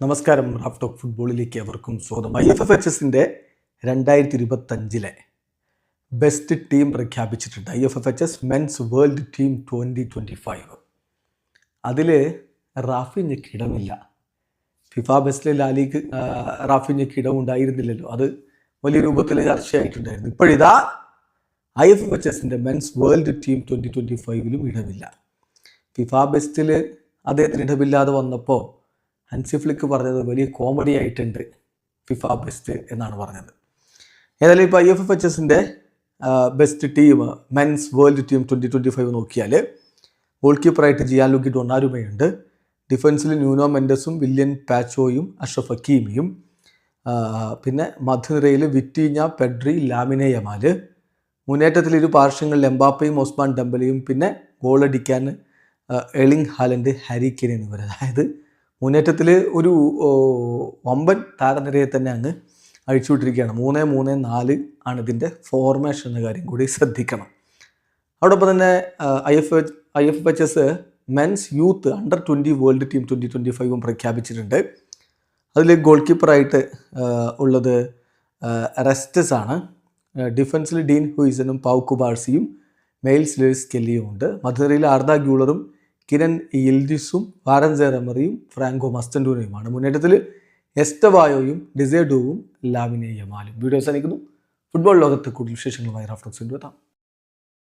നമസ്കാരം. Raf talk ഫുട്ബോളിലേക്ക് അവർക്കും സ്വാഗതം. IFFHSന്റെ 2025 ബെസ്റ്റ് ടീം പ്രഖ്യാപിച്ചിട്ടുണ്ട്. IFFHS men's world team 2025. അതിൽ റാഫിഞ്ഞയ്ക്ക് ഇടമില്ല. ഫിഫ ബെസ്റ്റിലെ ലാലീഗ് റാഫിഞ്ഞയ്ക്ക് ഇടമുണ്ടായിരുന്നില്ലല്ലോ. അത് വലിയ രൂപത്തിൽ ചർച്ചയായിട്ടുണ്ടായിരുന്നു. ഇപ്പോഴിതാ IFFHSന്റെ മെൻസ് വേൾഡ് ടീം 2025 ഇടമില്ല. ഫിഫ ബെസ്റ്റിൽ അദ്ദേഹത്തിന് ഇടമില്ലാതെ വന്നപ്പോൾ ഹൻസി ഫ്ലിക്ക് പറഞ്ഞത് വലിയ കോമഡി ആയിട്ടുണ്ട്, ഫിഫ ബെസ്റ്റ് എന്നാണ് പറഞ്ഞത്. ഏതായാലും ഇപ്പോൾ IFFHSന്റെ best team men's world team 2025 നോക്കിയാൽ ഗോൾ കീപ്പറായിട്ട് ജിയാൻലുക്കി ഡൊണാരുമയുണ്ട്. ഡിഫൻസിൽ ന്യൂനോ മെൻഡസും വില്യൻ പാച്ചോയും അഷ്റഫ് ഹക്കീമിയും. പിന്നെ മധ്യനിരയിൽ വിറ്റീഞ്ഞ, പെഡ്രി, ലാമിനെ യമാൽ. മുന്നേറ്റത്തിൽ ഇരു പാർശ്വങ്ങളിൽ എംബാപ്പയും ഒസ്മാൻ ഡെംബലയും. പിന്നെ ഗോളടിക്കാൻ എർലിംഗ് ഹാലൻഡ്, ഹാരി കെയ്ൻ എന്നിവർ. അതായത് മുന്നേറ്റത്തിൽ ഒരു വമ്പൻ താരനിരയെ തന്നെ അങ്ങ് അഴിച്ചുവിട്ടിരിക്കുകയാണ്. 3-3-4 ആണ് ഇതിൻ്റെ ഫോർമേഷൻ എന്ന കാര്യം കൂടി ശ്രദ്ധിക്കണം. അതോടൊപ്പം തന്നെ IFFHS men's youth under 20 world team 2025 പ്രഖ്യാപിച്ചിട്ടുണ്ട്. അതിൽ ഗോൾ കീപ്പറായിട്ട് ഉള്ളത് റെസ്റ്റസ് ആണ്. ഡിഫൻസിൽ ഡീൻ ഹുയിസനും പൗ കുബാർസിയും മെയിൽസ് ലേഴ്സ് കെല്ലിയും ഉണ്ട്. മധ്യനിരയിൽ ആർദ ഗ്യൂളറും കിരൺ യിൽഡിസും വാരൻസെ റെമറിയും ഫ്രാങ്കോ മസ്റ്റൻഡൂനയുമാണ്. മുന്നേറ്റത്തിൽ എസ്റ്റവായോയും ഡിസേഡോവും ലാമിനെ യമാലും. വീഡിയോ അവസാനിക്കുന്നു. ഫുട്ബോൾ ലോകത്ത് കൂടുതൽ വിശേഷങ്ങളുമായി റാഫ് ടോക്സിൽ എത്താം.